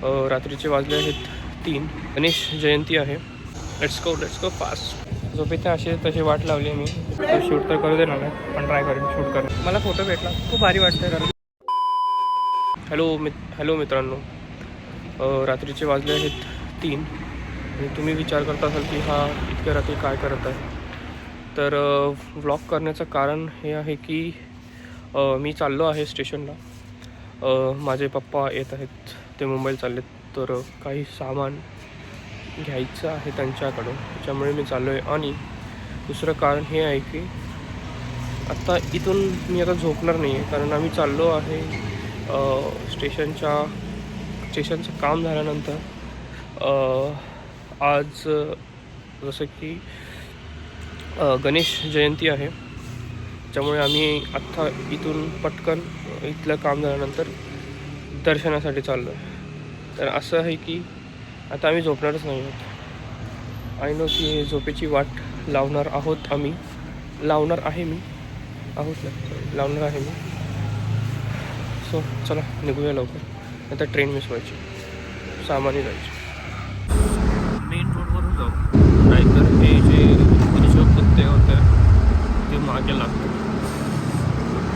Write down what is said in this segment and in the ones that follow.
रात्रीचे वाजले आहेत 3. गणेश जयंती आहे. Let's go fast. झोपेच्या अशी तशी वाट लावली मी. शूट तर करू देणार नाही, पण ट्राय करेन शूट करेन. मला फोटो भेटला, खूप भारी वाटतं. हॅलो मित्रांनो, रात्रीचे वाजले आहेत 3 आणि तुम्ही विचार करत असाल की हा इतक्या रात्री काय करत आहे. तर व्लॉग करण्याचं कारण हे आहे की मी चाललो आहे स्टेशनला. माझे पप्पा येत आहेत, ते मुंबईला चाललेत. तर काही सामान घ्यायचं आहे त्यांच्याकडून, त्याच्यामुळे मी चाललो आहे. आणि दुसरं कारण हे आहे की आत्ता इथून मी आता झोपणार नाही आहे, कारण आम्ही चाललो आहे स्टेशनचं काम झाल्यानंतर. आज जसं की गणेश जयंती आहे, त्यामुळे आम्ही आत्ता इथून पटकन इथलं काम झाल्यानंतर दर्शनासाठी चाललो आहे. तर असं आहे की आता आम्ही झोपणारच नाही आहोत. आय नो की झोपेची वाट लावणार आहोत आम्ही. लावणार आहे मी. सो चला निघूया लवकर, नाही तर ट्रेन मिस व्हायची, सामान्य जायची. मेन रोडवरून जाऊ, नाहीतर हे जे हिशोब कुत्ते होते ते मागे लागतात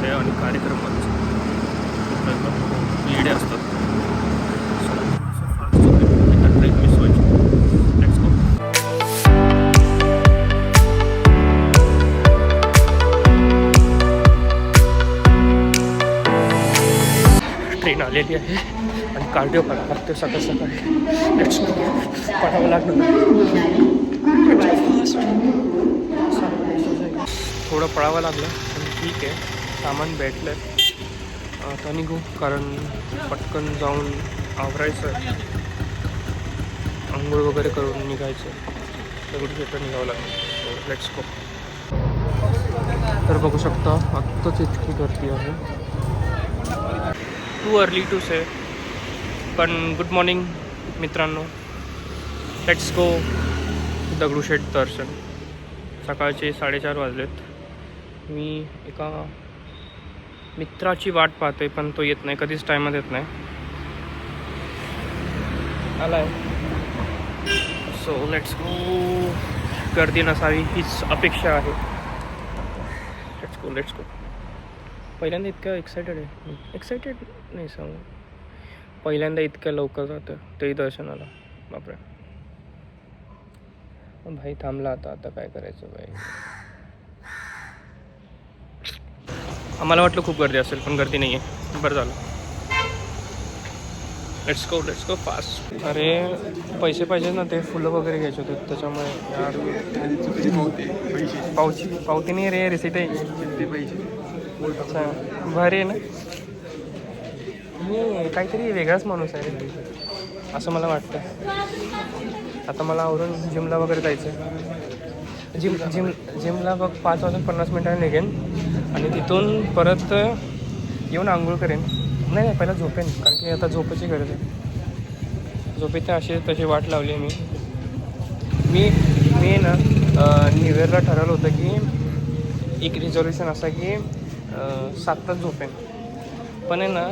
ते आणि कार्यक्रमात येडे असतात. ट्रेन मिस व्हायची. Let's go. ट्रेन आलेली आहे आणि कार्डिओ करावं लागतं सकाळी. Let's go. पडावं लागलं, थोडं पळावं लागलं, पण ठीक आहे. सामान भेटलं. आता निघू, कारण पटकन जाऊन आवरायचं, आंघोळ वगैरे करून निघायचं. सगळं निघावं लागलं. Let's go. तर बघू शकता आत्ताच इतकी गर्दी आहे. टू अर्ली टू से, पण गुड मॉर्निंग मित्रांनो. लेट्स गो दगडूशेठ दर्शन. सकाळचे 4:30 वाजलेत. मी एका मित्राची वाट पाहते, पण तो येत नाही, कधीच टायमात येत नाही. आला आहे. So let's go. गर्दी नसावी हीच अपेक्षा आहे. Let's go. पहिल्यांदा इतकं एक्सायटेड नाही सांगू. पहिल्यांदा इतक्या लवकर जातं तेही दर्शनाला. बापरे. भाई थांबला आता काय करायचं भाई. आम्हाला वाटलं खूप गर्दी असेल, पण गर्दी नाही आहे. बरं झालं. Let's go fast. अरे पैसे पाहिजे ना, ते फुलं वगैरे घ्यायचे होते, त्याच्यामुळे यार. पावती नाही रे, रिसिट आहे. अच्छा भारी आहे ना. मी काहीतरी वेगळाच माणूस आहे रे, असं मला वाटतं. आता मला आवरून जिमला वगैरे जायचं आहे. जिमला बघ 5:50 निघेन आणि तिथून परत येऊन आंघोळ करेन. नाही पहिला झोपेन, कारण की आता झोपेची गरज आहे. झोपेच्या अशी तशी वाट लावली आहे मी ना. न्यू इयरला ठरवलं होतं की एक रिझर्वेशन असा की 7 तास झोपेन. पण आहे ना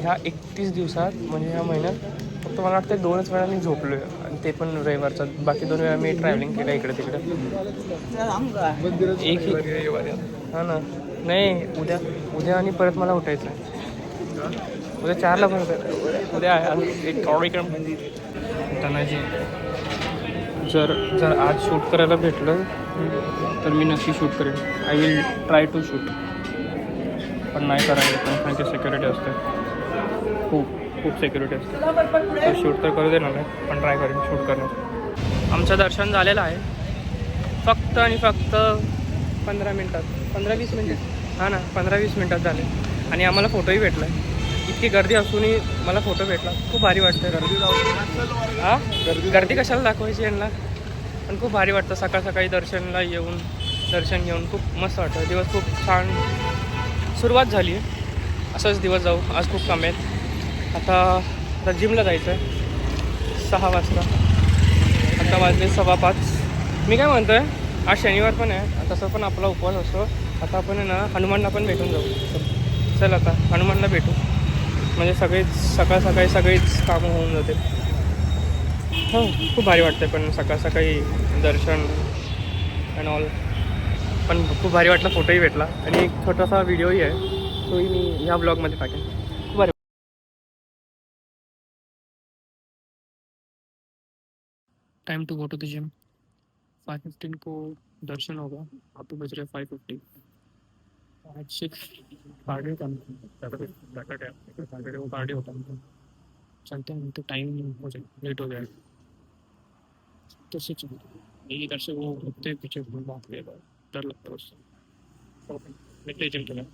ह्या 31 दिवसात, म्हणजे ह्या महिन्यात फक्त मला वाटतं 2च वेळा मी झोपलो आहे, आणि ते पण रविवारचा. बाकी 2 वेळा मी ट्रॅव्हलिंग केलं इकडे तिकडे. हां ना. नाही उद्या आणि परत मला उठायचं आहे. उद्या 4ला परत उद्या एक कार्यक्रम त्यांना. जर आज शूट करायला भेटलं तर मी नक्की शूट करेन. I will try to shoot. पण नाही करायला, पण कारण की सिक्युरिटी असते, खूप सिक्युरिटी असते. तर शूट तर करू देणार नाही, पण ट्राय करेन शूट करणं. आमचं दर्शन झालेलं आहे. फक्त 15 मिनटात, 15-20 मिनटात. हां ना, 15-20 मिनटात झाले. आणि आम्हाला फोटोही भेटला आहे. इतकी गर्दी असूनही मला फोटो भेटला. खूप भारी वाटतं. गर्दी कशाला दाखवायची यांना, पण खूप भारी वाटतं. सकाळी दर्शनला येऊन दर्शन घेऊन खूप मस्त वाटतं. दिवस खूप छान सुरुवात झाली आहे. असंच दिवस जाऊ. आज खूप काम आहेत. आता जिमला जायचं आहे 6 वाजता. आता वाजले 5:15. मी काय म्हणतो आहे, आज शनिवार पण आहे, तसं पण आपला उपवास असतो. आता आपण आहे ना हनुमानला पण भेटून जाऊ. चल आता हनुमानला भेटू. म्हणजे सकाळी सगळीच कामं होऊन जाते. हो, खूप भारी वाटते. पण सकाळी दर्शन अँड ऑल. पण खूप भारी वाटला, फोटोही भेटला आणि एक छोटासा व्हिडिओही आहे, तोही मी ह्या ब्लॉगमध्ये टाकेन. खूप भारी. Time to go to the gym. 5:15 को दर्शन होगा. अभी बज रहे 5:50. आज सिक्स कार्डियो का सैटरडे वो कार्डियो होता है. चलते हैं तो टाइम हो जाए, लेट हो जाए तो से चलते हैं. ये इधर से वो घूमते पीछे भाग लेगा, डर लगता है उससे. ओके, निकले जिम के लिए.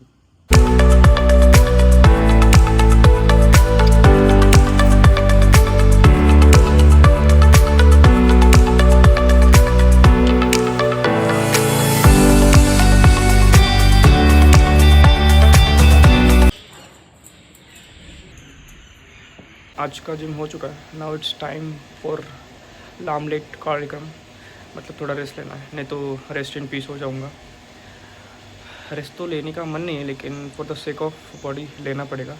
आज का जिम हो चुका है. नाउ इट्स टाइम फॉर लामलेट कार्यक्रम. मतलब थोड़ा रेस्ट लेना है, नहीं तो रेस्ट इन पीस हो जाऊंगा. रेस्ट तो लेने का मन नहीं है, लेकिन for the sake of body लेना पड़ेगा.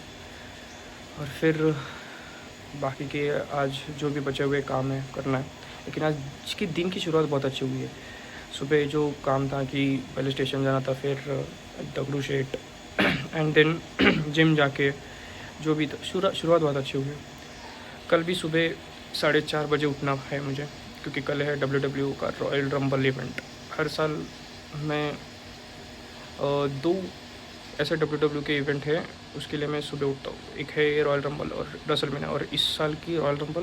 और फिर बाकी के आज जो भी बचे हुए काम है करना है. लेकिन आज की दिन की शुरुआत बहुत अच्छी हुई है. सुबह जो काम था कि पहले स्टेशन जाना था, फिर Dagdu Sheth and then gym जाके जो भी शुरुआत बहुत अच्छी हुई है. कल भी सुबह 4:30 बजे उठना है मुझे, क्योंकि कल है WWE का रॉयल रंबल इवेंट. हर साल मैं 2 ऐसे WWE के इवेंट है, उसके लिए मैं सुबह उठता हूँ. एक है ये रॉयल रंबल और रेसलमेनिया. और इस साल की रॉयल रंबल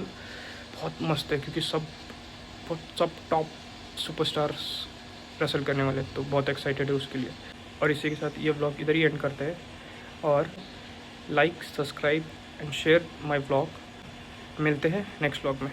बहुत मस्त है, क्योंकि सब टॉप सुपरस्टार्स रेसल करने वाले, तो बहुत एक्साइटेड है उसके लिए. और इसी के साथ ये व्लॉग इधर ही एंड करते हैं. और लाइक, सब्सक्राइब एंड शेयर माय व्लॉग. मिलते हैं नेक्स्ट व्लॉग में.